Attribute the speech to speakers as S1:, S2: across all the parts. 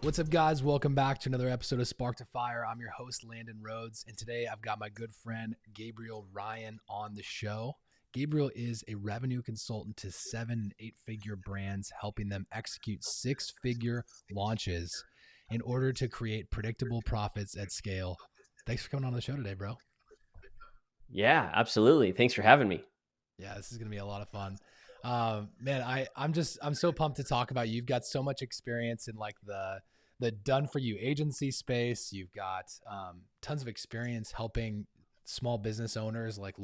S1: What's up, guys? Welcome back to another episode of Spark to Fire. I'm your host, Landon Rhodes, and today I've got my good friend, Gabriel Ryan, on the show. Gabriel is a revenue consultant to 7- and 8-figure brands, helping them execute 6-figure launches in order to create predictable profits at scale. Thanks for coming on the show today, bro.
S2: Yeah, absolutely. Thanks for having me.
S1: Yeah, this is going to be a lot of fun. Man, I'm so pumped to talk about you. You've got so much experience in like the done for you agency space. You've got tons of experience helping small business owners like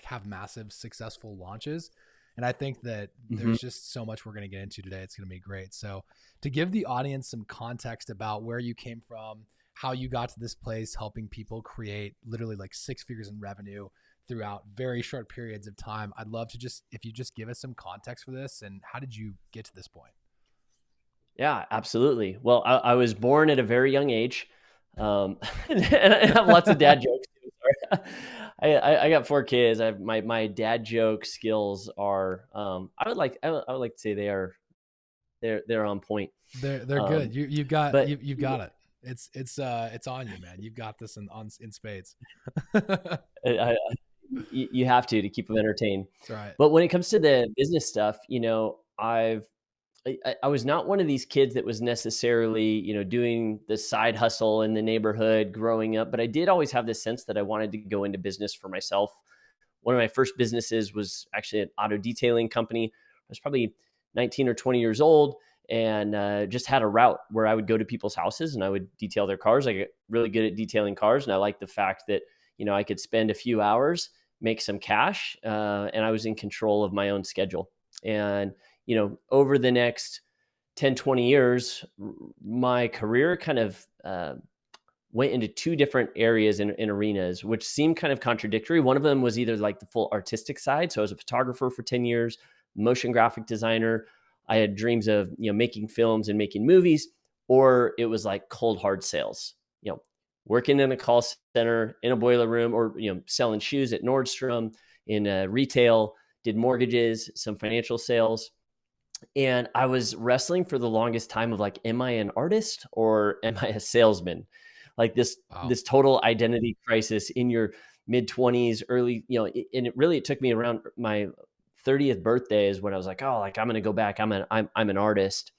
S1: have massive successful launches. And I think that there's just so much we're going to get into today. It's going to be great. So to give the audience some context about where you came from, how you got to this place, helping people create literally like 6 figures in revenue throughout very short periods of time. I'd love to if you just give us some context for this and how did you get to this point?
S2: Yeah, absolutely. Well, I was born at a very young age, and I have lots of dad jokes. Sorry. I got 4 kids. I have my dad joke skills are I would like to say they're on point.
S1: They're good. You've got
S2: But
S1: it. It's on you, man. You've got this in spades.
S2: you have to keep them entertained.
S1: That's right.
S2: But when it comes to the business stuff, I was not one of these kids that was necessarily, doing the side hustle in the neighborhood growing up, but I did always have this sense that I wanted to go into business for myself. One of my first businesses was actually an auto detailing company. I was probably 19 or 20 years old and just had a route where I would go to people's houses and I would detail their cars. I get really good at detailing cars. And I liked the fact that, I could spend a few hours, make some cash, and I was in control of my own schedule. And over the next 10, 20 years, my career kind of went into 2 different areas in arenas, which seemed kind of contradictory. One of them was either like the full artistic side. So I was a photographer for 10 years, motion graphic designer. I had dreams of, making films and making movies, or it was like cold hard sales, working in a call center, in a boiler room, or, selling shoes at Nordstrom, in retail, did mortgages, some financial sales. And I was wrestling for the longest time of like, am I an artist or am I a salesman? Like this total identity crisis in your mid 20s, early, and it took me around my 30th birthday is when I was like, oh, like I'm going to go back. I'm an artist,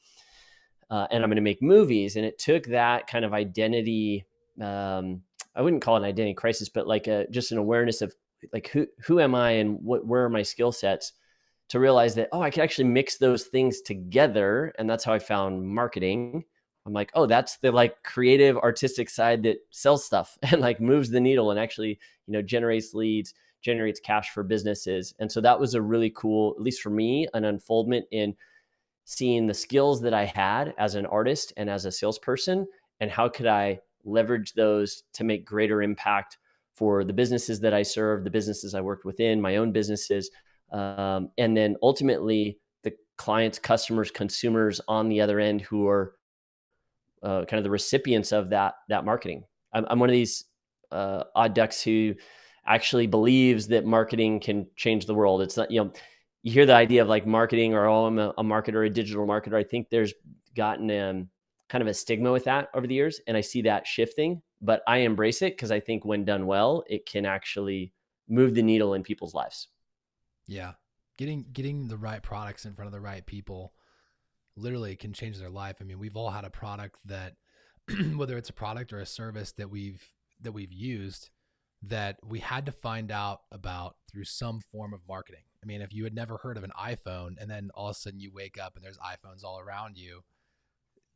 S2: and I'm going to make movies. And it took that kind of identity. I wouldn't call it an identity crisis, but like just an awareness of like, who am I and where are my skill sets, to realize that, I could actually mix those things together. And that's how I found marketing. I'm like, that's the like creative artistic side that sells stuff and like moves the needle and actually, generates leads, generates cash for businesses. And so that was a really cool, at least for me, an unfoldment in seeing the skills that I had as an artist and as a salesperson, and how could I leverage those to make greater impact for the businesses that I serve, the businesses I worked within, my own businesses. And then ultimately the clients, customers, consumers on the other end who are kind of the recipients of that marketing. I'm one of these odd ducks who actually believes that marketing can change the world. It's not, you hear the idea of like marketing or, I'm a marketer, a digital marketer. I think there's gotten kind of a stigma with that over the years. And I see that shifting, but I embrace it because I think when done well, it can actually move the needle in people's lives.
S1: Yeah. Getting the right products in front of the right people literally can change their life. I mean, we've all had a product that whether it's a product or a service that we've used that we had to find out about through some form of marketing. I mean, if you had never heard of an iPhone and then all of a sudden you wake up and there's iPhones all around you,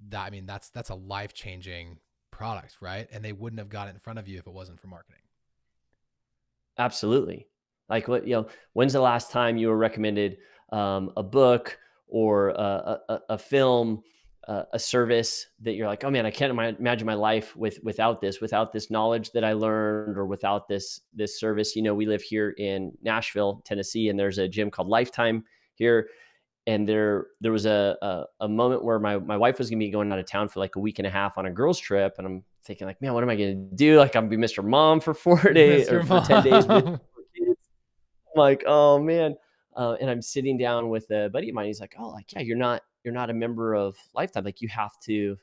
S1: that's a life-changing product, right? And they wouldn't have got it in front of you if it wasn't for marketing.
S2: Absolutely. Like when's the last time you were recommended a book or a film, a service that you're like, oh man, I can't imagine my life without this knowledge that I learned, or without this service. We live here in Nashville, Tennessee, and there's a gym called Lifetime here. And there was a moment where my wife was going to be going out of town for like a week and a half on a girls trip. And I'm thinking like, man, what am I going to do? Like I'm going to be Mr. Mom for 4 days or for 10 days with kids. I'm like, oh man. And I'm sitting down with a buddy of mine. He's like, oh, like, yeah, you're not a member of Lifetime. Like you have to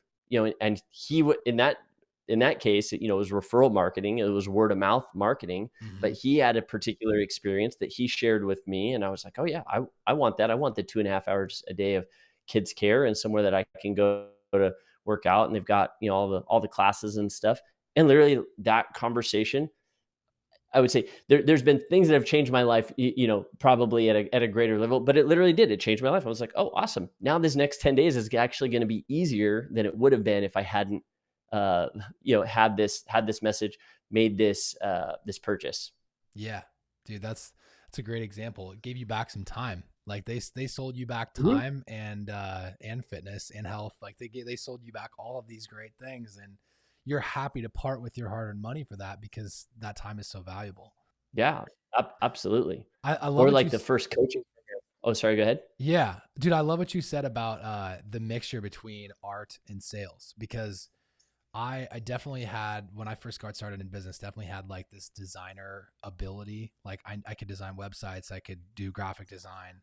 S2: and he would, in that case, it was referral marketing, it was word of mouth marketing, but
S1: Mm-hmm.
S2: he had a particular experience that he shared with me. And I was like, oh yeah, I want that. I want the 2.5 hours a day of kids care and somewhere that I can go to work out. And they've got, all the classes and stuff. And literally that conversation, I would say there's been things that have changed my life, probably at a greater level, but it literally did. It changed my life. I was like, oh, awesome. Now this next 10 days is actually going to be easier than it would have been if I hadn't, uh, had this message, made this purchase.
S1: Yeah, dude, that's a great example. It gave you back some time. Like they sold you back
S2: Mhm.
S1: time and fitness and health. Like they sold you back all of these great things, and you're happy to part with your hard-earned money for that because that time is so valuable.
S2: Yeah, absolutely.
S1: I love
S2: Or
S1: what
S2: like the first coaching program. Oh, sorry, go ahead.
S1: yeah, dude, I love what you said about the mixture between art and sales because I definitely had when I first got started in business, definitely had like this designer ability. Like I could design websites, I could do graphic design,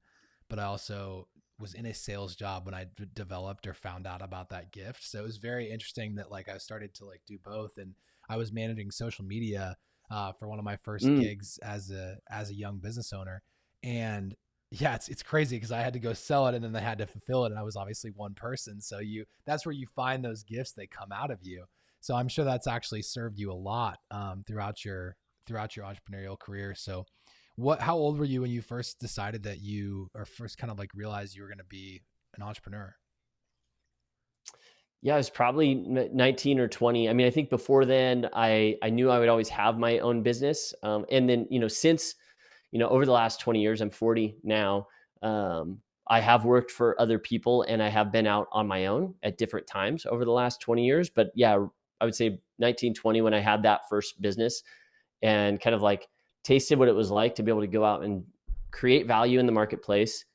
S1: but I also was in a sales job when I developed or found out about that gift. So it was very interesting that like I started to like do both, and I was managing social media for one of my first
S2: Mm,
S1: gigs as a young business owner, and yeah, it's crazy because I had to go sell it and then they had to fulfill it. And I was obviously one person. So that's where you find those gifts, they come out of you. So I'm sure that's actually served you a lot throughout your entrepreneurial career. So how old were you when you first decided that you or first kind of like realized you were going to be an entrepreneur?
S2: yeah, I was probably 19 or 20. I mean, I think before then, I knew I would always have my own business. And then, since, over the last 20 years, I'm 40 now. I have worked for other people and I have been out on my own at different times over the last 20 years. But yeah, I would say 19, 20 when I had that first business and kind of like tasted what it was like to be able to go out and create value in the marketplace,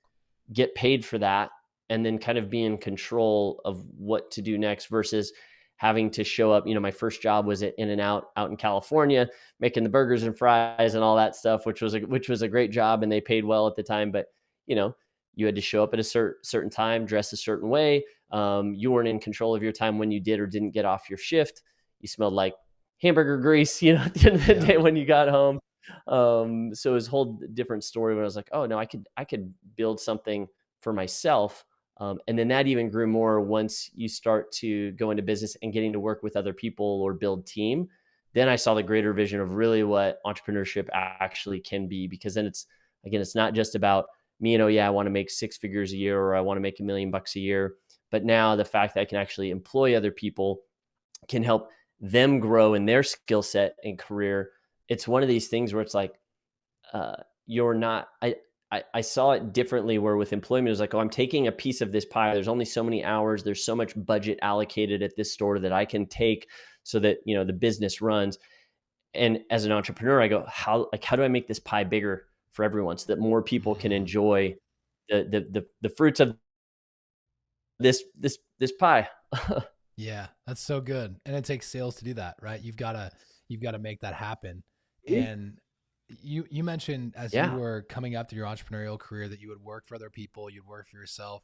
S2: get paid for that, and then kind of be in control of what to do next versus having to show up. My first job was at In and Out in California, making the burgers and fries and all that stuff, which was a great job and they paid well at the time. But you had to show up at a certain time, dress a certain way. You weren't in control of your time when you did or didn't get off your shift. You smelled like hamburger grease, at the end of the
S1: Yeah.
S2: day when you got home. So it was a whole different story when I was like, oh no, I could build something for myself. And then that even grew more once you start to go into business and getting to work with other people or build team. Then I saw the greater vision of really what entrepreneurship actually can be, because then it's not just about me and, oh yeah, I want to make 6 figures a year or I want to make $1 million a year. But now the fact that I can actually employ other people can help them grow in their skill set and career. It's one of these things where it's like, you're not, I saw it differently where with employment, it was like, oh, I'm taking a piece of this pie. There's only so many hours. There's so much budget allocated at this store that I can take so that, the business runs. And as an entrepreneur, I go, how do I make this pie bigger for everyone so that more people can
S1: Mm.
S2: enjoy the fruits of this pie?
S1: Yeah, that's so good. And it takes sales to do that, right? You've got to make that happen. And you mentioned as you
S2: Yeah.
S1: were coming up through your entrepreneurial career that you would work for other people, you'd work for yourself.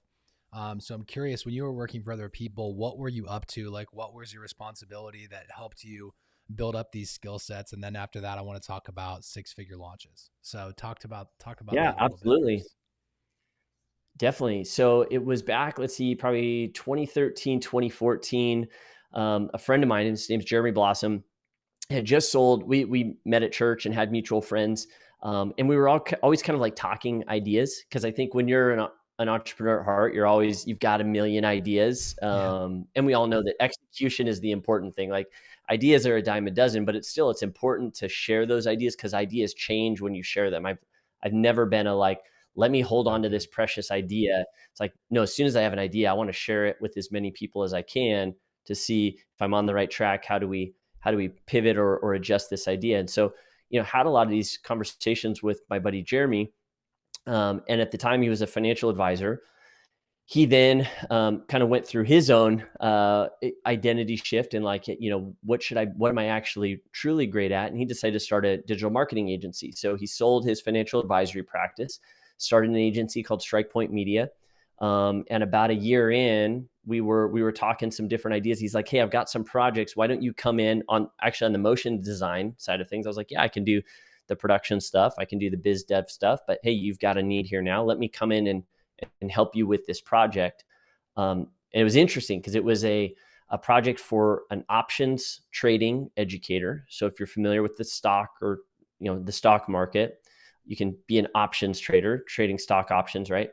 S1: So I'm curious, when you were working for other people, what were you up to? Like, what was your responsibility that helped you build up these skill sets? And then after that, I want to talk about six-figure launches. So talk about
S2: Yeah,
S1: that a little bit
S2: absolutely.
S1: first.
S2: Definitely. So it was back, let's see, probably 2013, 2014. A friend of mine, his name's Jeremy Blossom, had just sold. We met at church and had mutual friends, and we were always kind of like talking ideas, because I think when you're an entrepreneur at heart, you've got a million ideas,
S1: Yeah.
S2: and we all know that execution is the important thing. Like ideas are a dime a dozen, but it's important to share those ideas because ideas change when you share them. I've never been a like, let me hold on to this precious idea. It's like, no, as soon as I have an idea, I want to share it with as many people as I can to see if I'm on the right track. How do we pivot or adjust this idea? And so, had a lot of these conversations with my buddy Jeremy. And at the time he was a financial advisor. He then kind of went through his own identity shift and like, what am I actually truly great at? And he decided to start a digital marketing agency. So he sold his financial advisory practice, started an agency called Strike Point Media. And about a year in, we were talking some different ideas. He's like, hey, I've got some projects. Why don't you come in on the motion design side of things? I was like, yeah, I can do the production stuff. I can do the biz dev stuff, but hey, you've got a need here now. Let me come in and help you with this project. And it was interesting because it was a project for an options trading educator. So if you're familiar with the stock or, the stock market, you can be an options trader, trading stock options, right?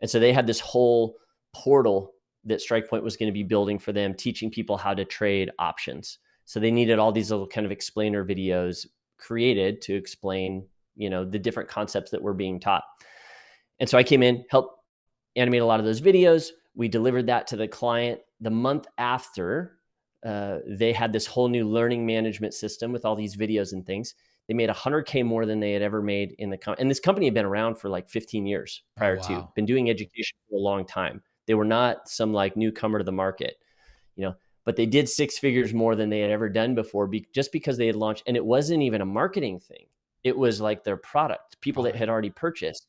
S2: And so they had this whole portal that StrikePoint was going to be building for them, teaching people how to trade options. So they needed all these little kind of explainer videos created to explain, the different concepts that were being taught. And so I came in, helped animate a lot of those videos. We delivered that to the client. The month after, they had this whole new learning management system with all these videos and things. They made $100K more than they had ever made in the company. And this company had been around for like 15 years prior to, been doing education for a long time. They were not some like newcomer to the market, but they did 6 figures more than they had ever done before, just because they had launched. And it wasn't even a marketing thing. It was like their product, people that had already purchased.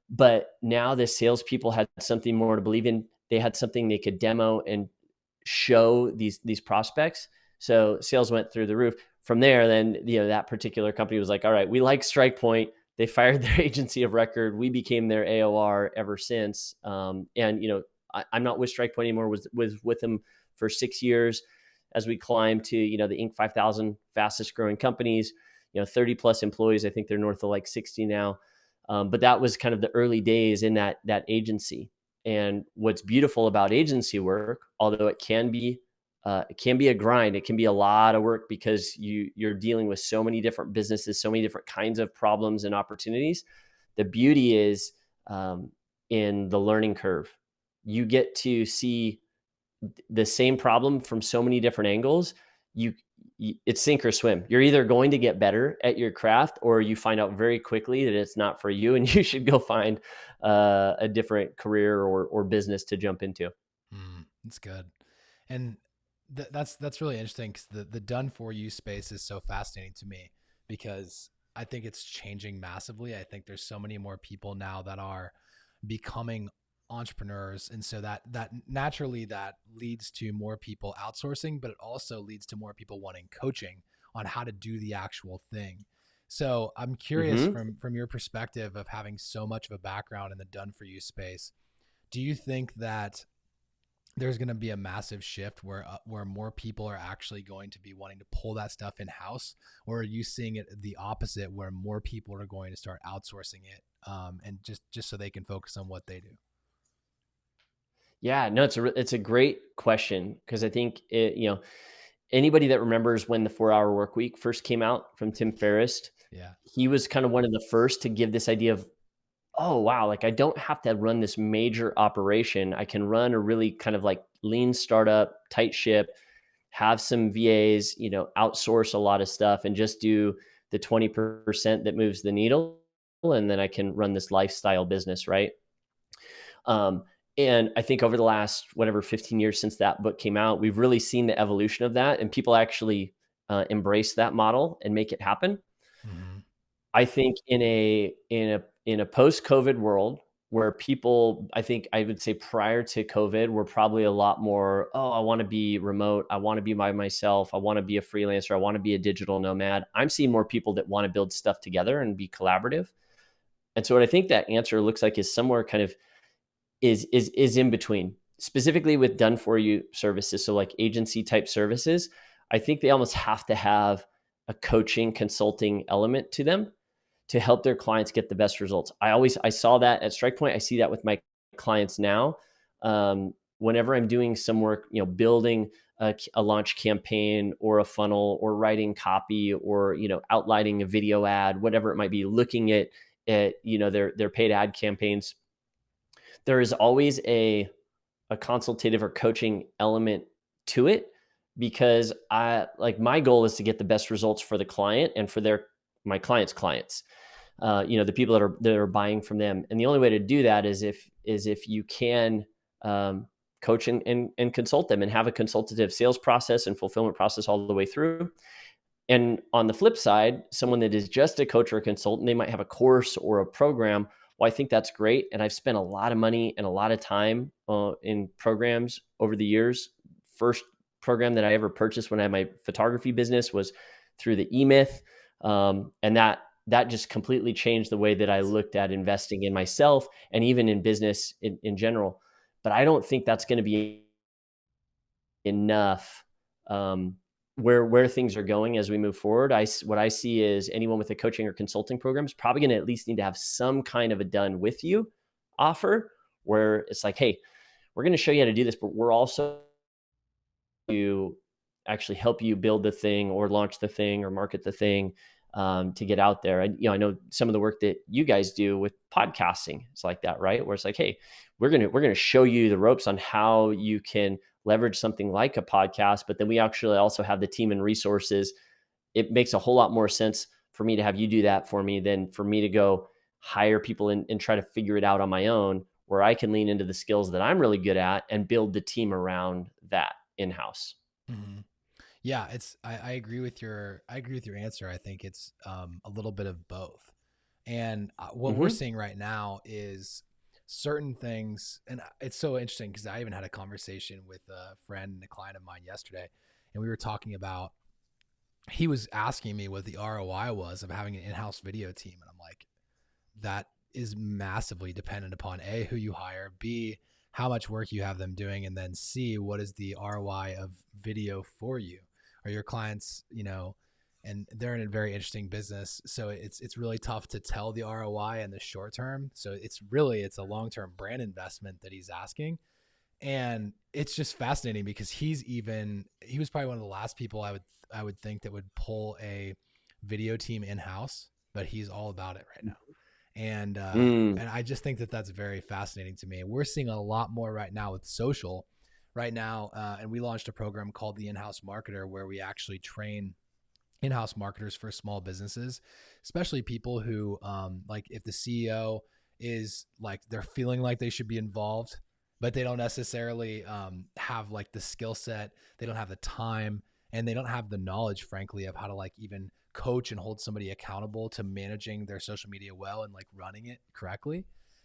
S2: But now the salespeople had something more to believe in. They had something they could demo and show these prospects. So sales went through the roof. From there, then, that particular company was like, all right, we like StrikePoint. They fired their agency of record. We became their AOR ever since. And, I'm not with StrikePoint anymore, was with them for 6 years as we climbed to, the Inc. 5000 fastest growing companies, 30 plus employees. I think they're north of like 60 now. But that was kind of the early days in that agency. And what's beautiful about agency work, although it can be a grind, it can be a lot of work because you're dealing with so many different businesses, so many different kinds of problems and opportunities. The beauty is in the learning curve. You get to see the same problem from so many different angles. It's sink or swim. You're either going to get better at your craft, or you find out very quickly that it's not for you, and you should go find a different career or business to jump into.
S1: That's good. And that's really interesting, because the done for you space is so fascinating to me, because I think it's changing massively. I think there's so many more people now that are becoming entrepreneurs, and so that naturally that leads to more people outsourcing, but it also leads to more people wanting coaching on how to do the actual thing. So I'm curious, from your perspective of having so much of a background in the done for you space, do you think that there's going to be a massive shift where more people are actually going to be wanting to pull that stuff in house, or are you seeing it the opposite, where more people are going to start outsourcing it, and just so they can focus on what they do?
S2: Yeah, no, it's a great question, because I think anybody that remembers when the 4-hour work week first came out from Tim Ferriss, he was kind of one of the first to give this idea of, oh, wow, like I don't have to run this major operation. I can run a really kind of like lean startup, tight ship, have some VAs, outsource a lot of stuff and just do the 20% that moves the needle. And then I can run this lifestyle business, right? And I think over the last, 15 years since that book came out, we've really seen the evolution of that, and people actually embrace that model and make it happen. I think in a post-COVID world where people, I think I would say prior to COVID, were probably a lot more, oh, I want to be remote. I want to be by myself. I want to be a freelancer. I want to be a digital nomad. I'm seeing more people that want to build stuff together and be collaborative. And so what I think that answer looks like is somewhere kind of is in between, specifically with done for you services. So like agency type services, I think they almost have to have a coaching consulting element to them to help their clients get the best results. I saw that at StrikePoint. I see that with my clients now. Whenever I'm doing some work, building a launch campaign or a funnel or writing copy or, outlining a video ad, whatever it might be, looking at their paid ad campaigns, there is always a consultative or coaching element to it, because my goal is to get the best results for the client and for my clients' clients, the people that are buying from them. And the only way to do that is if you can coach and consult them and have a consultative sales process and fulfillment process all the way through. And on the flip side, someone that is just a coach or a consultant, they might have a course or a program. Well, I think that's great. And I've spent a lot of money and a lot of time in programs over the years. First program that I ever purchased when I had my photography business was through the eMyth. And that just completely changed the way that I looked at investing in myself and even in business in general. But I don't think that's going to be enough where things are going as we move forward. What I see is anyone with a coaching or consulting program is probably going to at least need to have some kind of a done with you offer where it's like, hey, we're going to show you how to do this, but we're also to actually help you build the thing or launch the thing or market the thing to get out there. And I know some of the work that you guys do with podcasting. It's like that, right? Where it's like, hey, we're gonna show you the ropes on how you can leverage something like a podcast, but then we actually also have the team and resources. It makes a whole lot more sense for me to have you do that for me than for me to go hire people and try to figure it out on my own, where I can lean into the skills that I'm really good at and build the team around that in-house.
S1: Mm-hmm. Yeah, I agree with your answer. I think it's a little bit of both. And what we're seeing right now is certain things, and it's so interesting because I even had a conversation with a friend and a client of mine yesterday, and we were talking about, he was asking me what the ROI was of having an in-house video team. And I'm like, that is massively dependent upon A, who you hire, B, how much work you have them doing, and then C, what is the ROI of video for you or your clients, and they're in a very interesting business. So it's really tough to tell the ROI in the short term. So it's a long-term brand investment that he's asking. And it's just fascinating because he was probably one of the last people I would think that would pull a video team in-house, but he's all about it right now. And I just think that that's very fascinating to me. We're seeing a lot more right now with social right now. And we launched a program called the Inhouse Marketer, where we actually train in-house marketers for small businesses, especially people who, like if the CEO is like, they're feeling like they should be involved, but they don't necessarily have like the skill set, they don't have the time, and they don't have the knowledge, frankly, of how to like even coach and hold somebody accountable to managing their social media well and like running it correctly.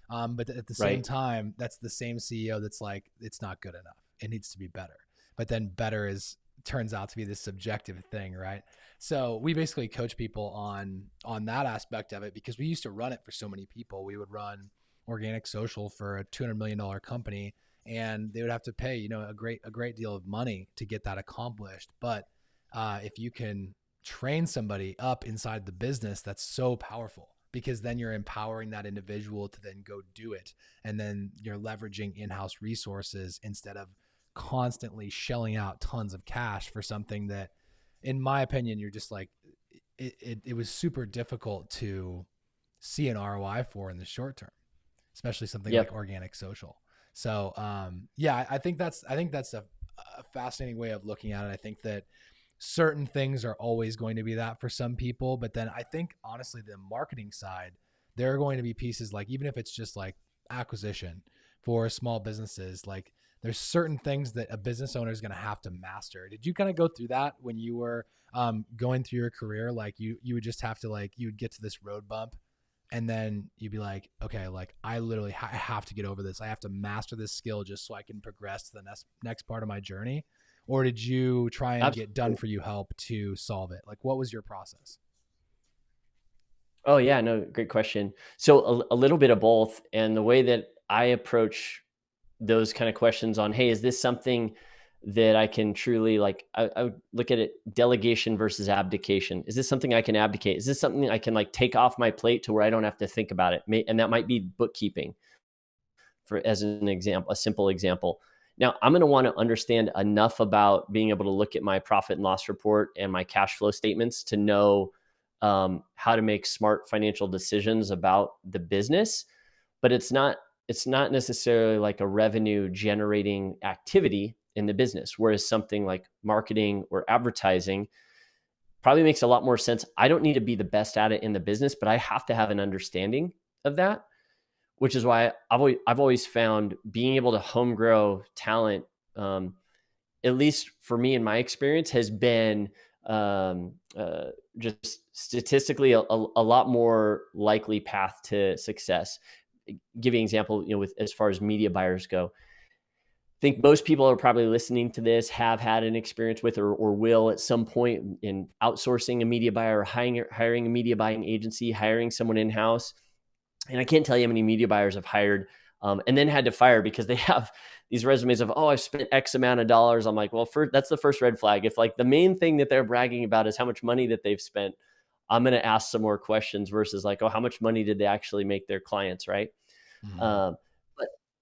S1: But at the same time, that's the same CEO that's like, it's not good enough. It needs to be better. But then better turns out to be this subjective thing, right? So we basically coach people on that aspect of it, because we used to run it for so many people. We would run organic social for a $200 million company, and they would have to pay, a great deal of money to get that accomplished. But if you can train somebody up inside the business, that's so powerful, because then you're empowering that individual to then go do it. And then you're leveraging in-house resources instead of constantly shelling out tons of cash for something that, in my opinion, you're just like, it was super difficult to see an ROI for in the short term, especially something like organic social. So I think that's a fascinating way of looking at it. I think that certain things are always going to be that for some people, but then I think honestly, the marketing side, there are going to be pieces like, even if it's just like acquisition for small businesses, like there's certain things that a business owner is going to have to master. Did you kind of go through that when you were going through your career? Like you would just have to, like, you would get to this road bump and then you'd be like, okay, like I literally have to get over this. I have to master this skill just so I can progress to the next part of my journey. Or did you try and get done for you help to solve it? Like, what was your process?
S2: Oh yeah, no, great question. So a little bit of both. And the way that I approach those kind of questions on, hey, is this something that I can truly like, I would look at it, delegation versus abdication. Is this something I can abdicate? Is this something I can like take off my plate to where I don't have to think about it? And that might be bookkeeping, as an example, a simple example. Now, I'm going to want to understand enough about being able to look at my profit and loss report and my cash flow statements to know how to make smart financial decisions about the business. But it's not necessarily like a revenue generating activity in the business, whereas something like marketing or advertising probably makes a lot more sense. I don't need to be the best at it in the business, but I have to have an understanding of that, which is why I've always found being able to home grow talent, at least for me in my experience, has been just statistically a lot more likely path to success, give you an example, with as far as media buyers go. I think most people are probably listening to this have had an experience with or will at some point in outsourcing a media buyer or hiring a media buying agency, hiring someone in-house. And I can't tell you how many media buyers I've hired and then had to fire because they have these resumes of, oh, I've spent X amount of dollars. I'm like, well, that's the first red flag. If like the main thing that they're bragging about is how much money that they've spent, I'm going to ask some more questions versus like, oh, how much money did they actually make their clients, right? But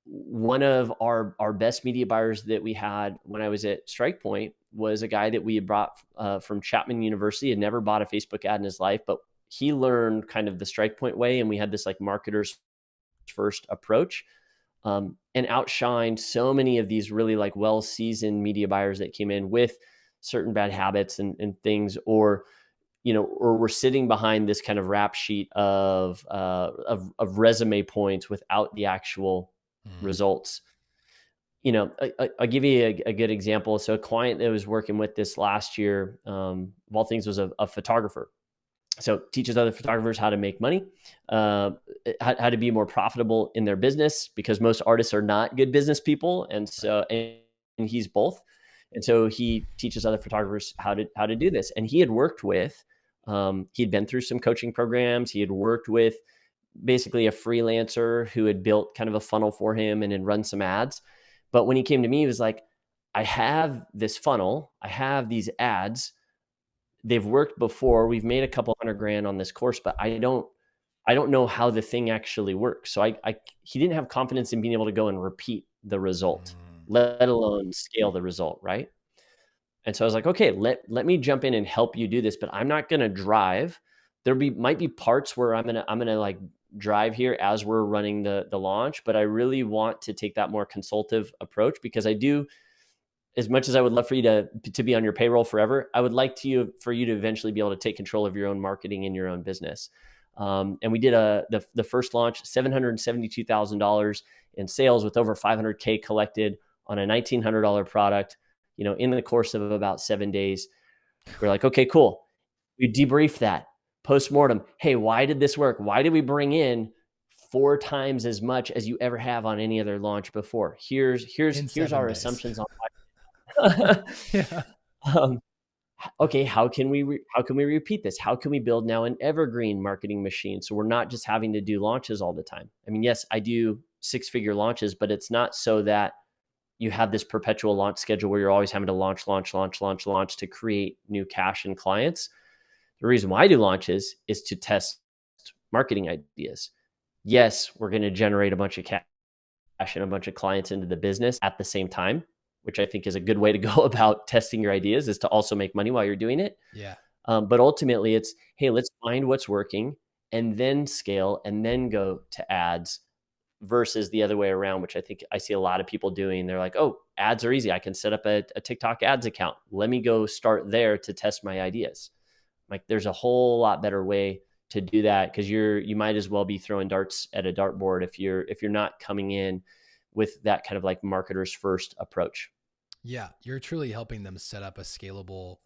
S2: one of our best media buyers that we had when I was at Strike Point was a guy that we had brought from Chapman University, had never bought a Facebook ad in his life, but he learned kind of the Strike Point way. And we had this like marketers first approach and outshined so many of these really like well-seasoned media buyers that came in with certain bad habits and things, or we're sitting behind this kind of rap sheet of resume points without the actual results. I'll give you a good example. So a client that was working with this last year, of all things, was a photographer. So teaches other photographers how to make money, how to be more profitable in their business, because most artists are not good business people. And so, and he's both. And so he teaches other photographers how to do this. And he had worked with, he'd been through some coaching programs. He had worked with basically a freelancer who had built kind of a funnel for him and had run some ads. But when he came to me, he was like, I have this funnel, I have these ads, they've worked before, we've made a couple $100,000 on this course, but I don't know how the thing actually works. So he didn't have confidence in being able to go and repeat the result, let alone scale the result, right? And so I was like, okay, let me jump in and help you do this, but I'm not going to drive. Might be parts where I'm gonna like drive here as we're running the launch, but I really want to take that more consultative approach, because I do, as much as I would love for you to be on your payroll forever, I would like for you to eventually be able to take control of your own marketing in your own business. And we did the first launch, $772,000 in sales with over $500K collected on a $1,900 product, in the course of about 7 days. We're like, okay, cool. We debrief that. Postmortem. Hey, why did this work? Why did we bring in 4 times as much as you ever have on any other launch before? Here's our assumptions on why.
S1: Yeah.
S2: Okay, how can we repeat this? How can we build now an evergreen marketing machine, so we're not just having to do launches all the time? I mean, yes, I do 6-figure launches, but it's not so that you have this perpetual launch schedule where you're always having to launch to create new cash and clients. The reason why I do launches is to test marketing ideas. Yes, we're going to generate a bunch of cash and a bunch of clients into the business at the same time, which I think is a good way to go about testing your ideas, is to also make money while you're doing it.
S1: Yeah.
S2: But ultimately it's, hey, let's find what's working and then scale and then go to ads, versus the other way around, which I think I see a lot of people doing. They're like, oh, ads are easy. I can set up a TikTok ads account. Let me go start there to test my ideas. Like, there's a whole lot better way to do that, because you might as well be throwing darts at a dartboard if you're not coming in with that kind of like marketers first approach.
S1: Yeah, you're truly helping them set up a scalable,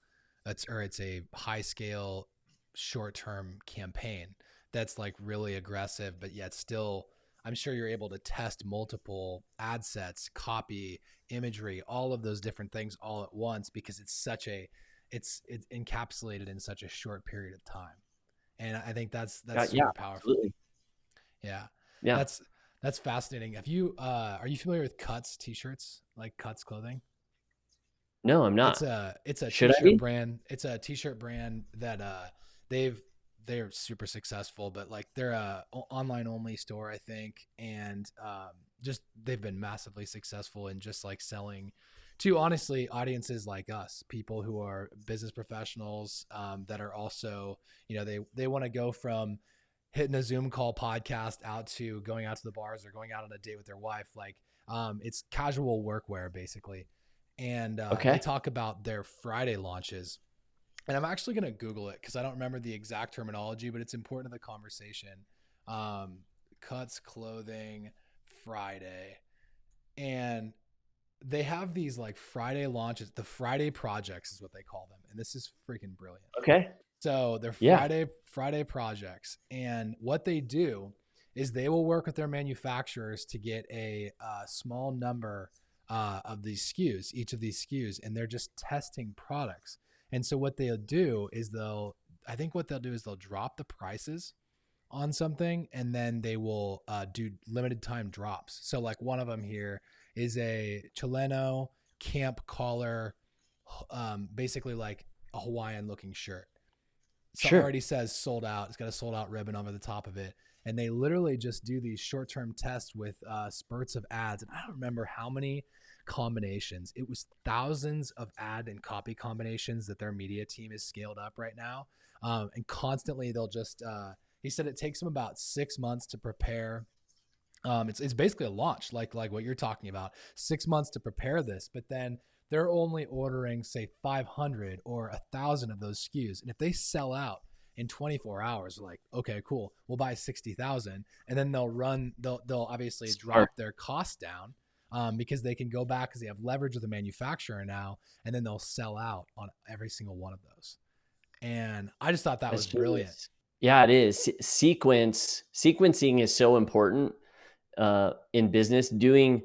S1: it's a high scale, short term campaign that's like really aggressive, but yet still, I'm sure you're able to test multiple ad sets, copy, imagery, all of those different things all at once, because it's encapsulated in such a short period of time. And I think that's super powerful.
S2: Absolutely.
S1: Yeah.
S2: Yeah.
S1: That's fascinating. Are you familiar with Cuts t-shirts, like Cuts clothing?
S2: No, I'm not.
S1: It's a t-shirt brand. It's a t-shirt brand that they're super successful, but like they're a online only store, I think. And just, they've been massively successful in just like selling to, honestly, audiences like us, people who are business professionals that are also, they want to go from hitting a Zoom call podcast out to going out to the bars or going out on a date with their wife. Like it's casual workwear basically. And they talk about their Friday launches. And I'm actually going to Google it because I don't remember the exact terminology, but it's important to the conversation. Cuts Clothing Friday. And they have these like Friday launches. The Friday projects is what they call them. And this is freaking brilliant.
S2: Okay.
S1: So they're Friday projects. And what they do is they will work with their manufacturers to get a small number of these SKUs, each of these SKUs, and they're just testing products. And so what they'll do is I think what they'll do is they'll drop the prices on something, and then they will do limited time drops. So like one of them here is a Chileno camp collar, basically like a Hawaiian looking shirt. So it already says sold out. It's got a sold out ribbon over the top of it. And they literally just do these short-term tests with spurts of ads. And I don't remember how many combinations. It was thousands of ad and copy combinations that their media team is scaled up right now. And constantly they'll just, he said it takes them about 6 months to prepare. It's basically a launch, like what you're talking about, 6 months to prepare this, but then they're only ordering say 500 or 1,000 of those SKUs. And if they sell out in 24 hours, like, okay, cool, we'll buy 60,000. And then they'll obviously drop their costs down because they can go back because they have leverage with the manufacturer now. And then they'll sell out on every single one of those. And I just thought that was brilliant.
S2: Yeah, it is. Sequencing is so important in business, doing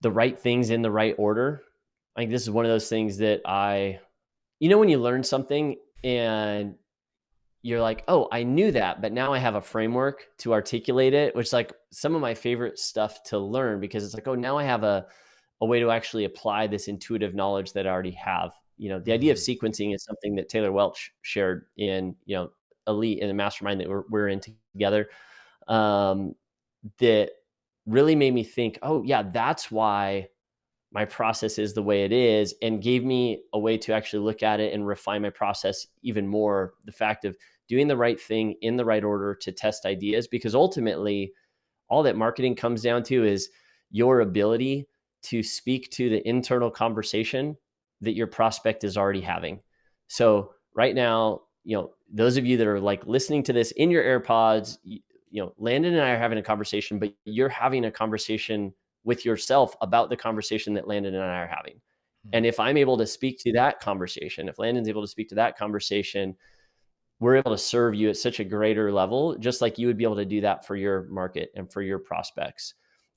S2: the right things in the right order. I think this is one of those things that when you learn something and you're like, oh, I knew that, but now I have a framework to articulate it, which is like some of my favorite stuff to learn, because it's like, oh, now I have a way to actually apply this intuitive knowledge that I already have. The idea of sequencing is something that Taylor Welch shared in, Elite, in the mastermind that we're in together. That really made me think, oh yeah, that's why my process is the way it is, and gave me a way to actually look at it and refine my process even more. The fact of doing the right thing in the right order to test ideas, because ultimately all that marketing comes down to is your ability to speak to the internal conversation that your prospect is already having. So right now, those of you that are like listening to this in your AirPods, Landon and I are having a conversation, but you're having a conversation with yourself about the conversation that Landon and I are having. And if I'm able to speak to that conversation, if Landon's able to speak to that conversation, we're able to serve you at such a greater level, just like you would be able to do that for your market and for your prospects.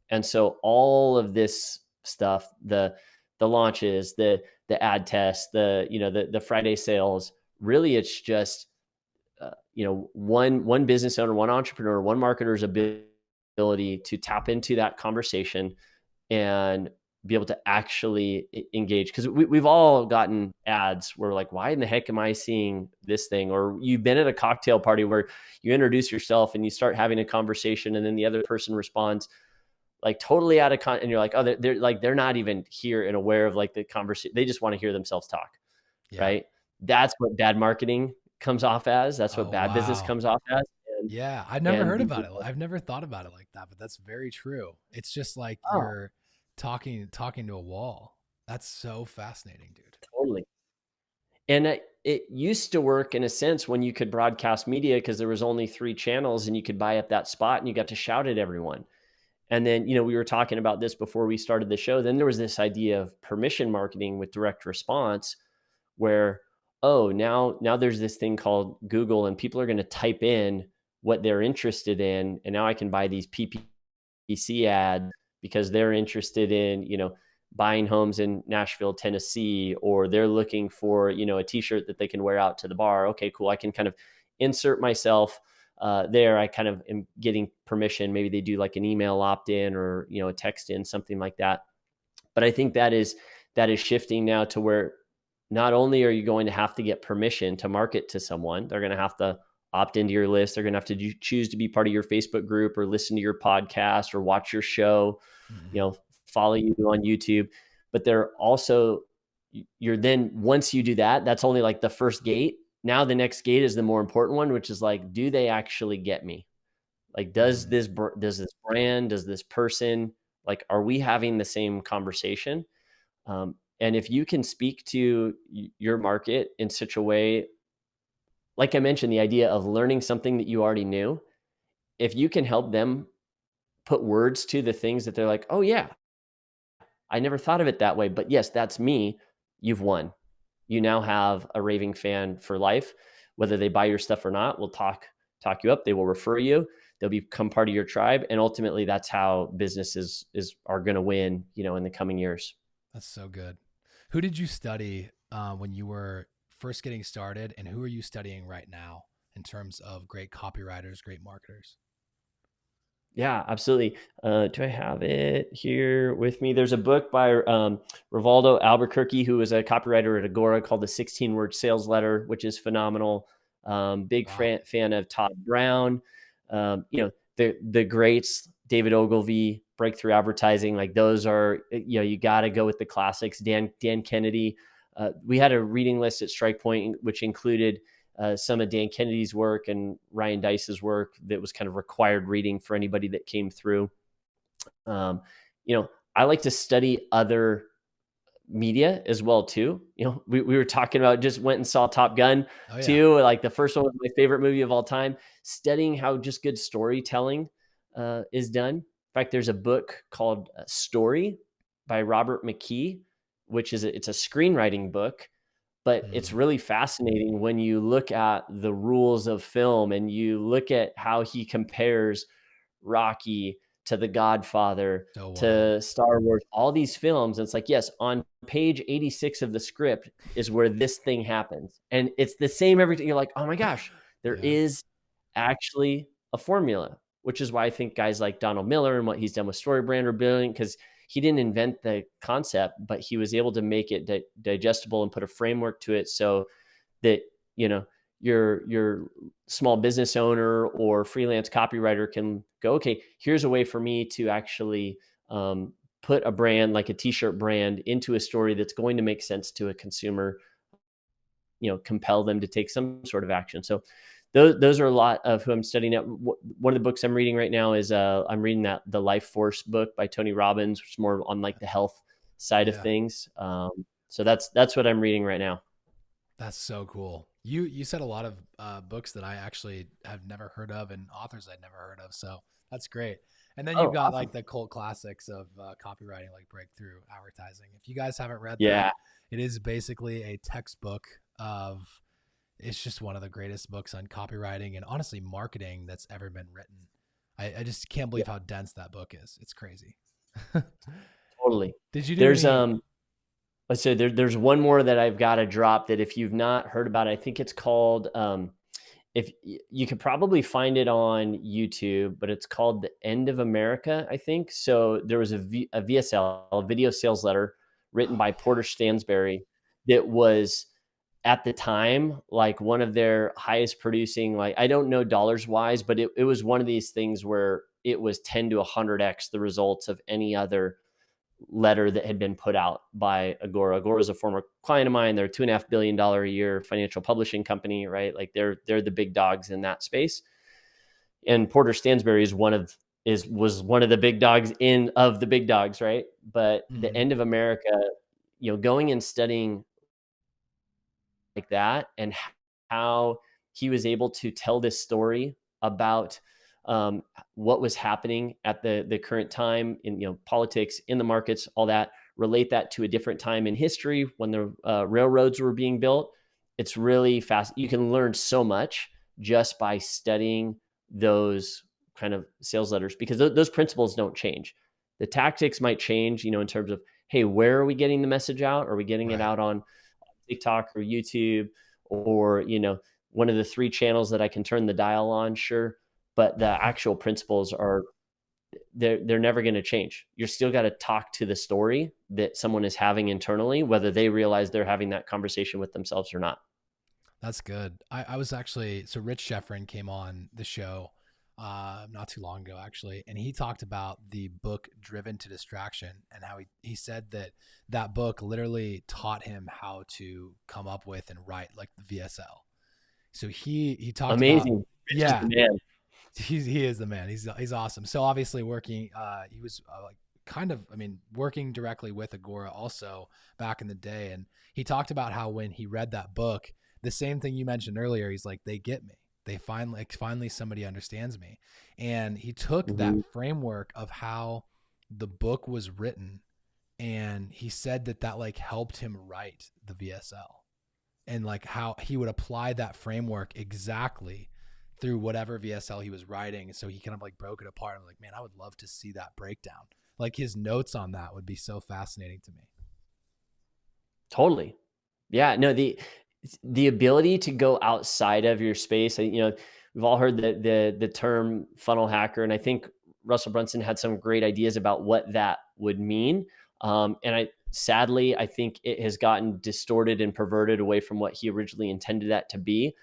S2: And so all of this stuff, the launches, the ad tests, the Friday sales, really it's just, one business owner, one entrepreneur, one marketer's ability to tap into that conversation and be able to actually engage. Because we've all gotten ads where like, why in the heck am I seeing this thing? Or you've been at a cocktail party where you introduce yourself and you start having a conversation, and then the other person responds like totally out of and you're like, oh, they're not even here and aware of like the conversation. They just want to hear themselves talk. Yeah. Right. That's what bad marketing comes off as. That's what bad business comes off as.
S1: Yeah. I've never heard about it. I've never thought about it like that, but that's very true. It's just like you're talking to a wall. That's so fascinating, dude.
S2: Totally. And it used to work in a sense when you could broadcast media because there was only 3 channels and you could buy up that spot and you got to shout at everyone. And then, we were talking about this before we started the show. Then there was this idea of permission marketing with direct response where, oh, now there's this thing called Google and people are going to type in what they're interested in. And now I can buy these PPC ads because they're interested in, buying homes in Nashville, Tennessee, or they're looking for, a t-shirt that they can wear out to the bar. Okay, cool. I can kind of insert myself there. I kind of am getting permission. Maybe they do like an email opt-in or, a text in, something like that. But I think that is shifting now to where not only are you going to have to get permission to market to someone, they're going to have to opt into your list. They're going to have to choose to be part of your Facebook group or listen to your podcast or watch your show, follow you on YouTube. But they're also, once you do that, that's only like the first gate. Now the next gate is the more important one, which is like, do they actually get me? Like, does this brand, does this person, like, are we having the same conversation? And if you can speak to your market in such a way, like I mentioned, the idea of learning something that you already knew, if you can help them put words to the things that they're like, oh yeah, I never thought of it that way, but yes, that's me. You've won. You now have a raving fan for life. Whether they buy your stuff or not, will talk you up. They will refer you. they'll become part of your tribe. And ultimately that's how businesses are going to win, in the coming years.
S1: That's so good. Who did you study when you were first getting started, and who are you studying right now in terms of great copywriters, great marketers?
S2: Yeah, absolutely. Do I have it here with me? There's a book by Rivaldo Albuquerque, who is a copywriter at Agora, called The 16-Word Sales Letter, which is phenomenal. Big
S1: Wow.
S2: fan of Todd Brown. The greats, David Ogilvy, Breakthrough Advertising. Like those are, you got to go with the classics. Dan Kennedy. We had a reading list at Strike Point, which included some of Dan Kennedy's work and Ryan Deiss's work that was kind of required reading for anybody that came through. I like to study other media as well too. We were talking about, just went and saw Top Gun too. Like the first one was my favorite movie of all time. Studying how just good storytelling is done. In fact, there's a book called Story by Robert McKee, which is it's a screenwriting book. But it's really fascinating when you look at the rules of film and you look at how he compares Rocky to The Godfather, to Star Wars, all these films. And it's like, yes, on page 86 of the script is where this thing happens. And it's the same everything. You're like, oh my gosh, there is actually a formula, which is why I think guys like Donald Miller and what he's done with StoryBrand are brilliant, because he didn't invent the concept, but he was able to make it digestible and put a framework to it so that, your small business owner or freelance copywriter can go, okay, here's a way for me to actually put a brand like a t-shirt brand into a story that's going to make sense to a consumer, compel them to take some sort of action. So those are a lot of who I'm studying at. One of the books I'm reading right now is I'm reading the Life Force book by Tony Robbins, which is more on like the health side of things. So that's what I'm reading right now.
S1: That's so cool. You said a lot of books that I actually have never heard of, and authors I'd never heard of. So that's great. And then you've got like the cult classics of copywriting, like Breakthrough Advertising. If you guys haven't read that, it is basically a textbook of. It's just one of the greatest books on copywriting and honestly marketing that's ever been written. I just can't believe how dense that book is. It's crazy.
S2: Totally.
S1: Did you do
S2: let's say there's one more that I've got to drop that if you've not heard about it, I think it's called, if you could probably find it on YouTube, but it's called The End of America, I think. So there was a VSL, a video sales letter written by Porter Stansberry that was at the time, like one of their highest producing, like, I don't know dollars wise, but it was one of these things where it was 10 to 100x the results of any other letter that had been put out by Agora. Agora is a former client of mine. They're a $2.5 billion a year financial publishing company, right? Like they're the big dogs in that space. And Porter Stansberry was one of the big dogs of the big dogs, right? But The End of America, going and studying like that and how he was able to tell this story about what was happening at the current time in politics, in the markets, all that, relate that to a different time in history when the railroads were being built. It's really fast. You can learn so much just by studying those kind of sales letters, because those principles don't change. The tactics might change, in terms of, hey, where are we getting the message out? Are we getting it out on TikTok or YouTube or, one of the 3 channels that I can turn the dial on? Sure. But the actual principles they're never going to change. You're still got to talk to the story that someone is having internally, whether they realize they're having that conversation with themselves or not.
S1: That's good. I was actually, so Rich Sheffrin came on the show not too long ago, actually, and he talked about the book Driven to Distraction and how he said that book literally taught him how to come up with and write like the VSL. So he talked
S2: amazing.
S1: About, he is the man. He's awesome. So obviously working, he was working directly with Agora also back in the day. And he talked about how when he read that book, the same thing you mentioned earlier, he's like, they get me. They finally somebody understands me. And he took that framework of how the book was written, and he said that like helped him write the VSL, and like how he would apply that framework exactly through whatever VSL he was writing. So he kind of like broke it apart. I'm like, man, I would love to see that breakdown. Like his notes on that would be so fascinating to me.
S2: Totally. Yeah, no, the ability to go outside of your space, we've all heard the term funnel hacker, and I think Russell Brunson had some great ideas about what that would mean. And I think it has gotten distorted and perverted away from what he originally intended that to be.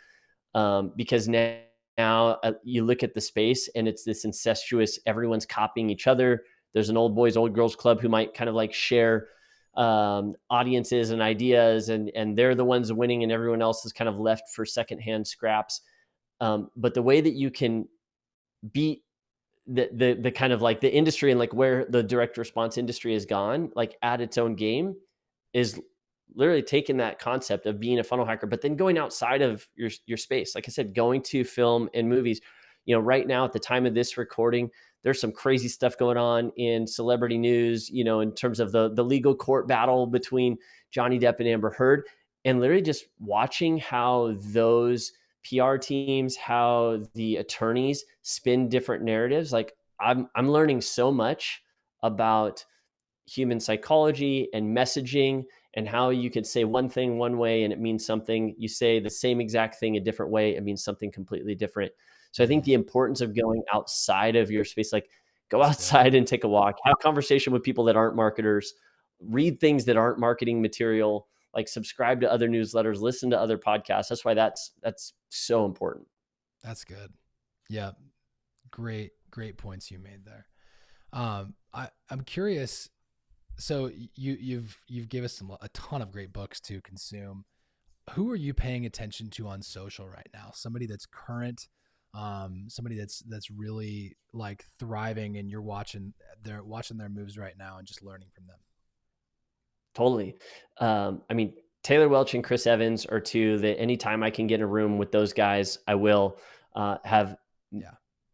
S2: Because now you look at the space and it's this incestuous, everyone's copying each other. There's an old boys, old girls club who might kind of like share audiences and ideas, and they're the ones winning and everyone else is kind of left for secondhand scraps. But the way that you can beat the kind of like the industry and like where the direct response industry has gone, like at its own game, is literally taking that concept of being a funnel hacker, but then going outside of your space. Like I said, going to film and movies. Right now at the time of this recording, there's some crazy stuff going on in celebrity news, in terms of the legal court battle between Johnny Depp and Amber Heard, and literally just watching how those PR teams, how the attorneys spin different narratives. Like I'm learning so much about human psychology and messaging, and how you could say one thing one way and it means something. You say the same exact thing a different way, it means something completely different. So I think the importance of going outside of your space, like go outside and take a walk, have conversation with people that aren't marketers, read things that aren't marketing material, like subscribe to other newsletters, listen to other podcasts. That's why that's so important.
S1: That's good. Yeah. Great points you made there. I'm curious. So you've given us a ton of great books to consume. Who are you paying attention to on social right now? Somebody that's current, somebody that's really like thriving, and you're watching their moves right now and just learning from them.
S2: Totally. Taylor Welch and Chris Evans are two that anytime I can get in a room with those guys, I will. Have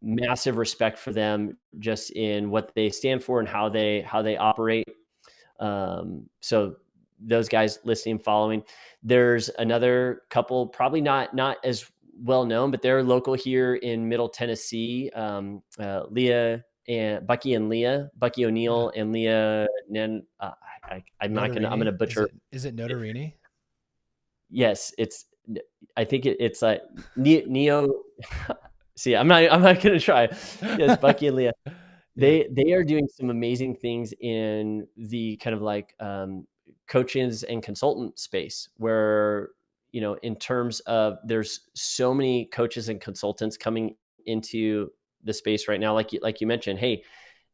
S2: massive respect for them just in what they stand for and how they operate. So those guys listening, following. There's another couple, probably not as well known, but they're local here in Middle Tennessee. Leah and Bucky O'Neill and Leah. I'm gonna butcher.
S1: Is it Notarini?
S2: Yes, I think it's like Neo. See, I'm not gonna try. Yes, Bucky and Leah. They are doing some amazing things in the kind of like coaches and consultant space, where in terms of there's so many coaches and consultants coming into the space right now, like you mentioned. Hey,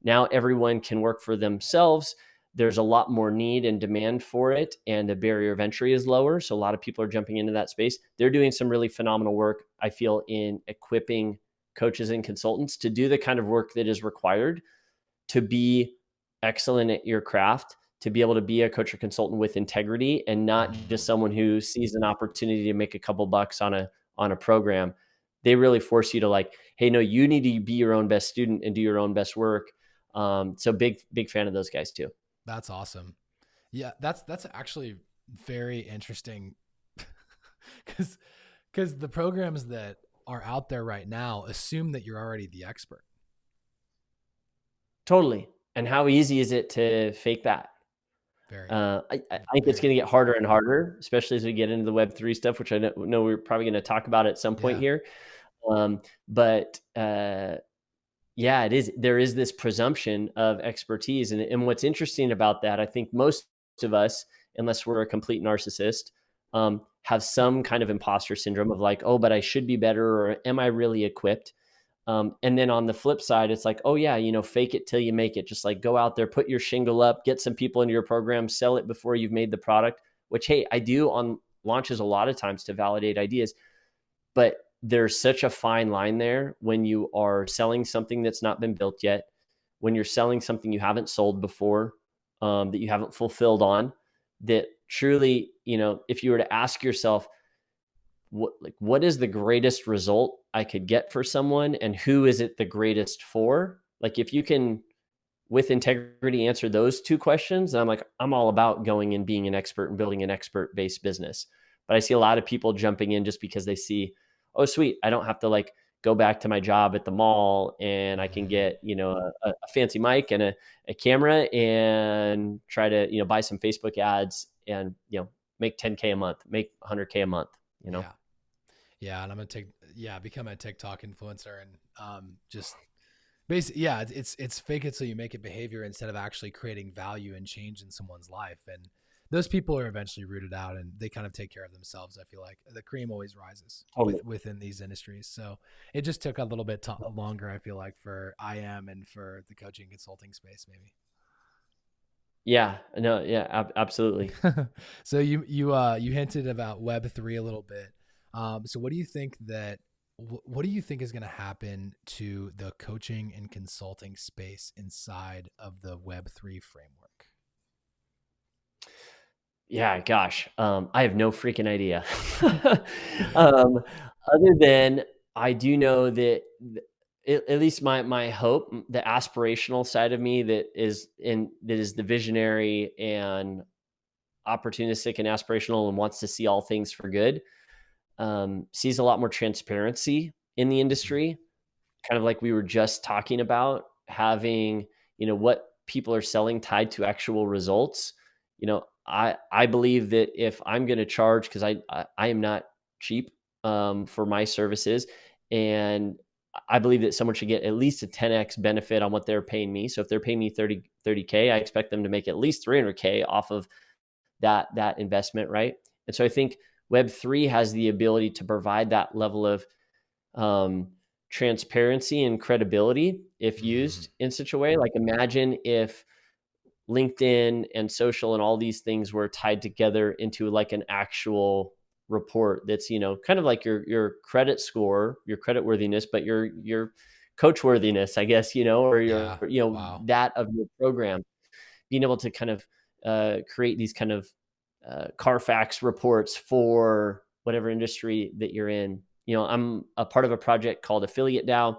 S2: now everyone can work for themselves. There's a lot more need and demand for it, and the barrier of entry is lower. So a lot of people are jumping into that space. They're doing some really phenomenal work, I feel, in equipping coaches and consultants to do the kind of work that is required to be excellent at your craft, to be able to be a coach or consultant with integrity, and not just someone who sees an opportunity to make a couple bucks on a program. They really force you to like, hey, no, you need to be your own best student and do your own best work. So big fan of those guys too.
S1: That's awesome. Yeah, that's actually very interesting because the programs that are out there right now assume that you're already the expert.
S2: Totally. And how easy is it to fake that? I think it's going to get harder and harder, especially as we get into the Web3 stuff, which I know we're probably going to talk about at some point here. Yeah, it is. There is this presumption of expertise. And what's interesting about that, I think most of us, unless we're a complete narcissist, have some kind of imposter syndrome of like, oh, but I should be better, or am I really equipped? And then on the flip side, it's like, oh yeah, fake it till you make it. Just like go out there, put your shingle up, get some people into your program, sell it before you've made the product, which, hey, I do on launches a lot of times to validate ideas. But there's such a fine line there when you are selling something that's not been built yet, when you're selling something you haven't sold before, that you haven't fulfilled on, that truly, if you were to ask yourself, what is the greatest result I could get for someone, and who is it the greatest for? Like if you can with integrity answer those two questions, I'm all about going and being an expert and building an expert-based business. But I see a lot of people jumping in just because they see, oh, sweet, I don't have to like go back to my job at the mall and I can get, a fancy mic and a camera and try to, buy some Facebook ads and, make 10K a month, make 100K a month,
S1: Yeah. Yeah. And I'm going to become a TikTok influencer and, just basically, yeah, it's fake it so you make it behavior instead of actually creating value and change in someone's life. And those people are eventually rooted out and they kind of take care of themselves. I feel like the cream always rises within these industries. So it just took a little bit longer, I feel like, for IM and for the coaching consulting space, maybe.
S2: Yeah, no, yeah, absolutely.
S1: So you hinted about Web3 a little bit. So what do you think is going to happen to the coaching and consulting space inside of the Web3 framework?
S2: Yeah, gosh, I have no freaking idea. Other than I do know that at least my hope, the aspirational side of me that is the visionary and opportunistic and aspirational and wants to see all things for good, sees a lot more transparency in the
S1: Mm-hmm.
S2: industry, kind of like we were just talking about, having, what people are selling tied to actual results. I believe that if I'm going to charge, because I am not cheap for my services, and I believe that someone should get at least a 10x benefit on what they're paying me. So if they're paying me 30K, I expect them to make at least 300K off of that investment, right? And so I think Web3 has the ability to provide that level of transparency and credibility if
S1: Mm-hmm.
S2: used in such a way. Like, imagine if LinkedIn and social and all these things were tied together into like an actual report that's, kind of like your credit score, your credit worthiness, but your coach worthiness, I guess, or
S1: Yeah.
S2: your,
S1: Wow.
S2: that of your program, being able to kind of create these kind of Carfax reports for whatever industry that you're in. I'm a part of a project called Affiliate DAO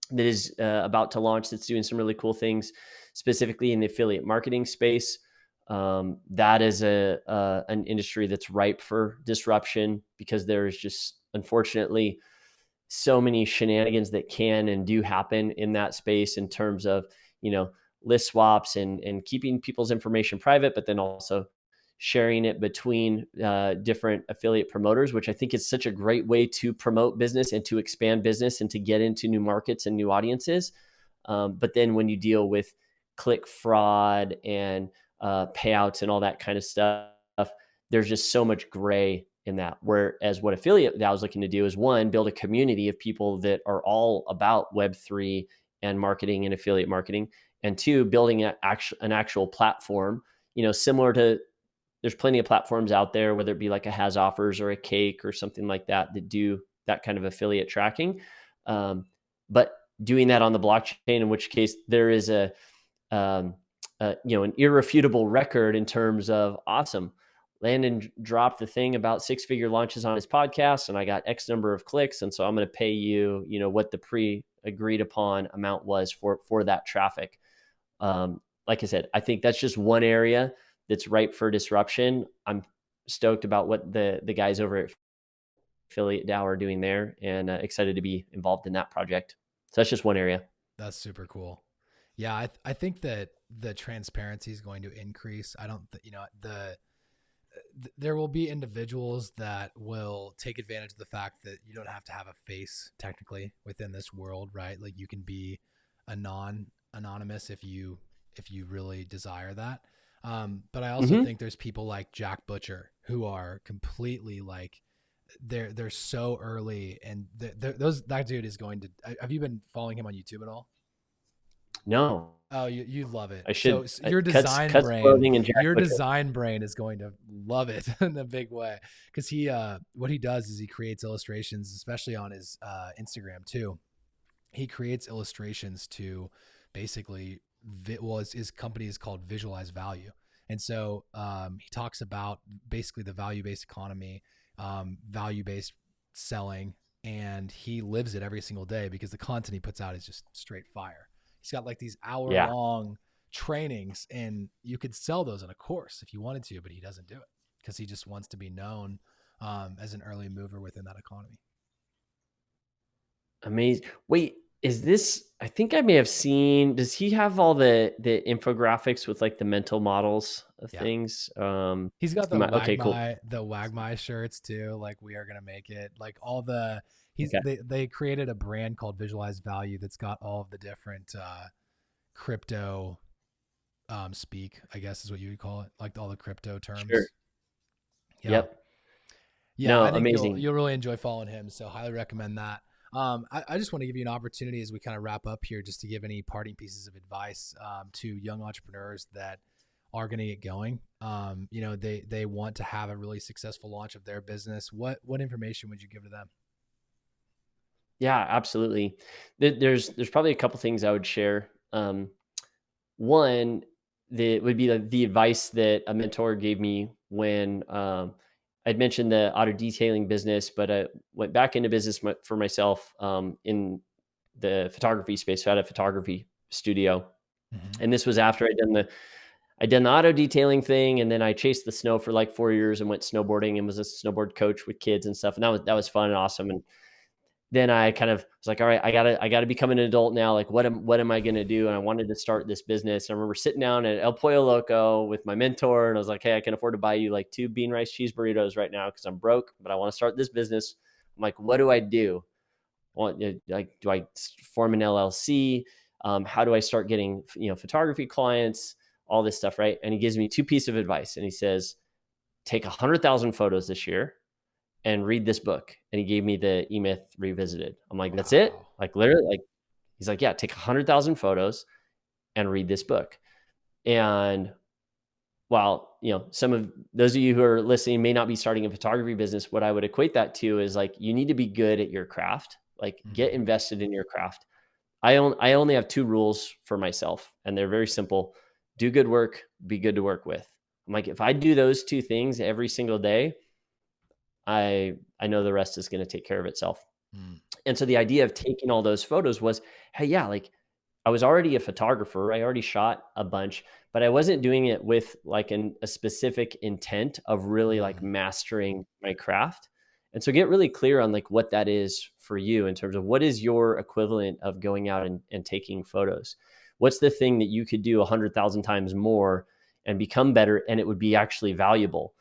S2: that is about to launch, that's doing some really cool things, specifically in the affiliate marketing space. That is an industry that's ripe for disruption because there's just, unfortunately, so many shenanigans that can and do happen in that space in terms of, list swaps and keeping people's information private, but then also sharing it between different affiliate promoters, which I think is such a great way to promote business and to expand business and to get into new markets and new audiences. But then when you deal with click fraud and payouts and all that kind of stuff, there's just so much gray in that. Whereas what Affiliate DAO is looking to do is, one, build a community of people that are all about Web3 and marketing and affiliate marketing, and two, building an actual platform, similar to, there's plenty of platforms out there, whether it be like a Has Offers or a Cake or something like that, that do that kind of affiliate tracking. But doing that on the blockchain, in which case there is an irrefutable record in terms of, awesome, Landon dropped the thing about 6-figure launches on his podcast and I got X number of clicks. And so I'm going to pay you, what the pre-agreed upon amount was for that traffic. Like I said, I think that's just one area that's ripe for disruption. I'm stoked about what the guys over at Affiliate DAO are doing there, and excited to be involved in that project. So that's just one area.
S1: That's super cool. Yeah. I think that the transparency is going to increase. I don't, there will be individuals that will take advantage of the fact that you don't have to have a face technically within this world, right? Like you can be anonymous if you really desire that. But I also think there's people like Jack Butcher who are completely like, they're so early, and that dude is going to. Have you been following him on YouTube at all?
S2: No,
S1: Oh, you love it.
S2: I
S1: So
S2: should.
S1: your
S2: Cuts
S1: design
S2: cuts
S1: brain,
S2: clothing and Jack
S1: your
S2: Butcher.
S1: design brain is going to love it in a big way, because what he does is he creates illustrations, especially on his Instagram too. He creates illustrations to basically, his company is called Visualize Value, and so he talks about basically the value based economy, value based selling, and he lives it every single day because the content he puts out is just straight fire. He's got like these hour
S2: Yeah,
S1: long trainings, and you could sell those in a course if you wanted to, but he doesn't do it because he just wants to be known as an early mover within that economy.
S2: Amazing. Wait, is this, I think I may have seen, does he have all the infographics with like the mental models of
S1: Yeah.
S2: things?
S1: He's got
S2: Okay, cool.
S1: The Wagmy shirts too. Like we are gonna make it. Like all the
S2: Okay.
S1: they created a brand called Visualize Value that's got all of the different crypto speak, I guess is what you would call it, like all the crypto
S2: Sure.
S1: terms. Yeah.
S2: Yep.
S1: Yeah,
S2: No,
S1: I think
S2: amazing.
S1: you'll really enjoy following him. So highly recommend that. I just want to give you an opportunity as we kind of wrap up here, just to give any parting pieces of advice to young entrepreneurs that are going to get going. They want to have a really successful launch of their business. What information would you give to them?
S2: Yeah, absolutely. There's probably a couple things I would share. One that would be the advice that a mentor gave me when I'd mentioned the auto detailing business, but I went back into business for myself in the photography space. So I had a photography studio,
S1: Mm-hmm.
S2: and this was after I'd done the auto detailing thing, and then I chased the snow for like 4 years and went snowboarding and was a snowboard coach with kids and stuff, and that was fun and awesome. And then I kind of was like, all right, I gotta become an adult now. Like, what am I gonna do? And I wanted to start this business. And I remember sitting down at El Pollo Loco with my mentor, and I was like, hey, I can afford to buy you like 2 bean rice cheese burritos right now because I'm broke, but I want to start this business. I'm like, what do I do? Like, do I form an LLC? How do I start getting photography clients? All this stuff, right? And he gives me two pieces of advice, and he says, take 100,000 photos this year and read this book. And he gave me the E-Myth Revisited. I'm like, that's it?
S1: Wow.
S2: Like literally, like he's like, yeah, take 100,000 photos and read this book. And while, some of those of you who are listening may not be starting a photography business, what I would equate that to is like, you need to be good at your craft, like get
S1: Mm-hmm.
S2: invested in your craft. I only have two rules for myself, and they're very simple. Do good work, be good to work with. I'm like, if I do those two things every single day, I know the rest is going to take care of itself.
S1: Mm.
S2: And so the idea of taking all those photos was, hey, yeah, like I was already a photographer. I already shot a bunch, but I wasn't doing it with like a specific intent of really like
S1: Mm.
S2: mastering my craft. And so get really clear on like what that is for you in terms of what is your equivalent of going out and taking photos. What's the thing that you could do 100,000 times more and become better, and it would be actually valuable?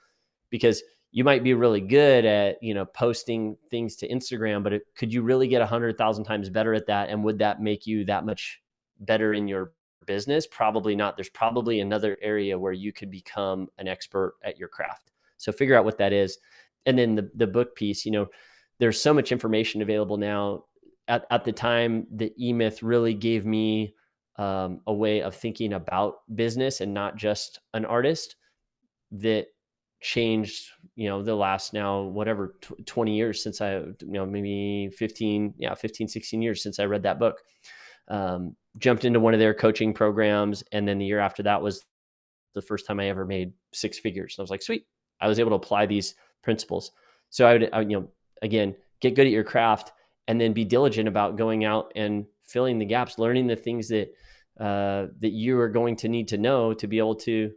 S2: Because you might be really good at posting things to Instagram, but could you really get 100,000 times better at that? And would that make you that much better in your business? Probably not. There's probably another area where you could become an expert at your craft. So figure out what that is. And then the book piece, there's so much information available now. At the time, the E-Myth really gave me a way of thinking about business and not just an artist that changed, the last now, whatever, 20 years since maybe 15, 16 years since I read that book. Jumped into one of their coaching programs. And then the year after that was the first time I ever made six figures. And I was like, sweet, I was able to apply these principles. So again, get good at your craft and then be diligent about going out and filling the gaps, learning the things that you are going to need to know to be able to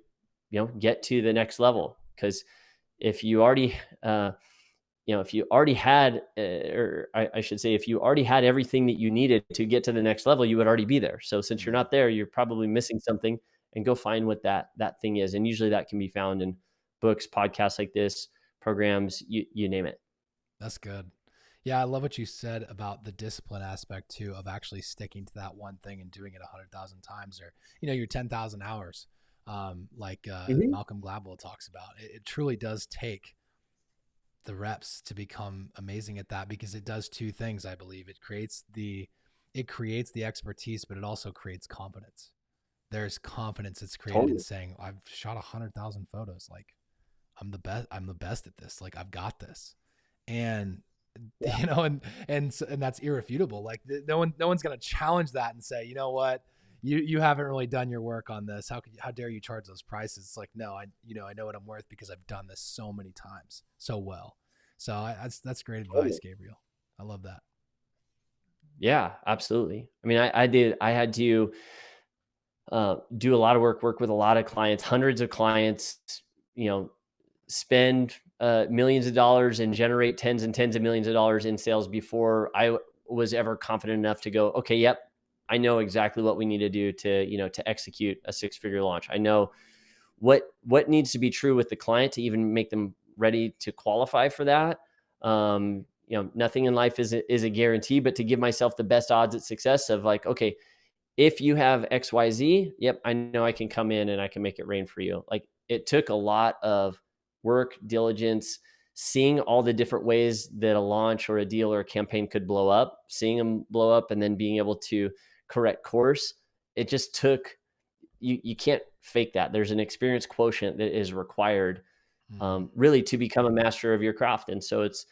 S2: get to the next level. Because if you already if you already had or I should say, if you already had everything that you needed to get to the next level, you would already be there. So since you're
S1: Mm.
S2: not there, you're probably missing something, and go find what that thing is. And usually that can be found in books, podcasts like this, programs, you name it.
S1: That's good. Yeah, I love what you said about the discipline aspect too, of actually sticking to that one thing and doing it 100,000 times, or your 10,000 hours, like
S2: Mm-hmm.
S1: Malcolm Gladwell talks about. It truly does take the reps to become amazing at that, because it does two things. I believe it creates the expertise, but it also creates confidence. There's confidence that's created in
S2: Totally.
S1: saying, I've shot 100,000 photos. Like I'm the best at this. Like I've got this. And
S2: Yeah.
S1: and that's irrefutable. Like no one's going to challenge that and say, you know what, you haven't really done your work on this. How dare you charge those prices? It's like, no, I know what I'm worth because I've done this so many times so well. So that's great advice,
S2: Totally.
S1: Gabriel. I love that.
S2: Yeah, absolutely. I mean, I had to do a lot of work with a lot of clients, hundreds of clients, you know, spend millions of dollars and generate tens and tens of millions of dollars in sales before was ever confident enough to go, okay, yep, I know exactly what we need to do to execute a 6-figure launch. I know what needs to be true with the client to even make them ready to qualify for that. Nothing in life is a guarantee, but to give myself the best odds at success of like, okay, if you have XYZ, yep, I know I can come in and I can make it rain for you. Like, it took a lot of work, diligence, seeing all the different ways that a launch or a deal or a campaign could blow up, seeing them blow up, and then being able to correct course. It just took, you can't fake that. There's an experience quotient that is required really to become a master of your craft. And so it's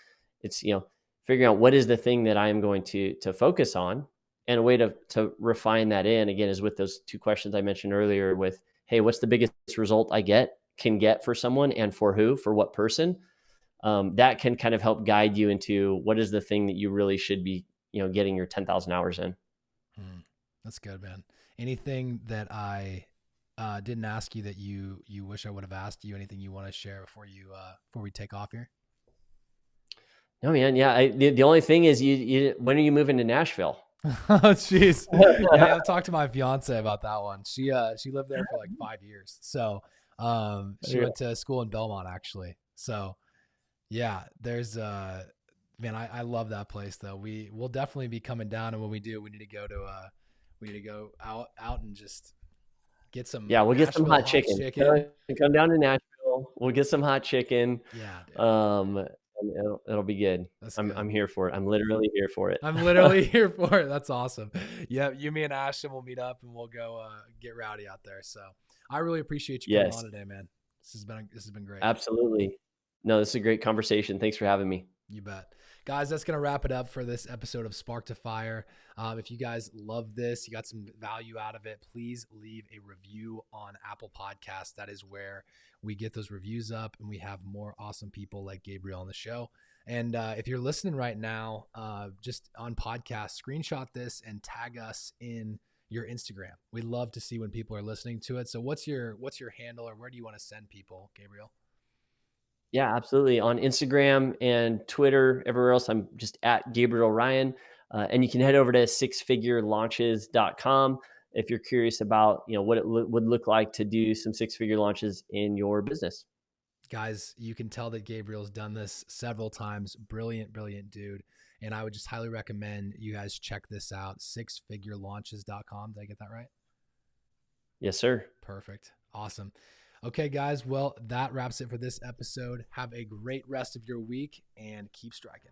S2: figuring out what is the thing that I am going to focus on, and a way to refine that in, again, is with those 2 questions I mentioned earlier with, hey, what's the biggest result I can get for someone, and for who, for what person? That can kind of help guide you into what is the thing that you really should be, getting your 10,000 hours in.
S1: That's good, man. Anything that I didn't ask you that you wish I would have asked you? Anything you want to share before we take off here?
S2: No, man. Yeah. The only thing is, when are you moving to Nashville?
S1: Oh, jeez. Yeah, I've talked to my fiance about that one. She lived there for like 5 years. So she went to school in Belmont, actually. So yeah, there's man, I love that place though. We'll definitely be coming down, and when we do, we need to go out and just get some.
S2: Yeah, we'll get some hot chicken. Come down to Nashville. We'll get some hot chicken.
S1: Yeah.
S2: Dude. And it'll be good. I'm here for it. I'm literally here for it.
S1: I'm literally here for it. That's awesome. Yeah, you, me, and Ashton will meet up and we'll go get rowdy out there. So I really appreciate you coming on today, man. This has been great.
S2: Absolutely. No, this is a great conversation. Thanks for having me.
S1: You bet. Guys, that's going to wrap it up for this episode of Spark to Fire. If you guys love this, you got some value out of it, please leave a review on Apple Podcasts. That is where we get those reviews up, and we have more awesome people like Gabriel on the show. And if you're listening right now, just on podcast, screenshot this and tag us in your Instagram. We love to see when people are listening to it. So what's your handle, or where do you want to send people, Gabriel?
S2: Yeah, absolutely. On Instagram and Twitter, everywhere else, I'm just at Gabriel Ryan. And you can head over to sixfigurelaunches.com if you're curious about, what it would look like to do some 6-figure launches in your business.
S1: Guys, you can tell that Gabriel's done this several times. Brilliant, brilliant dude. And I would just highly recommend you guys check this out. sixfigurelaunches.com. Did I get that right?
S2: Yes, sir.
S1: Perfect. Awesome. Okay, guys. Well, that wraps it for this episode. Have a great rest of your week and keep striking.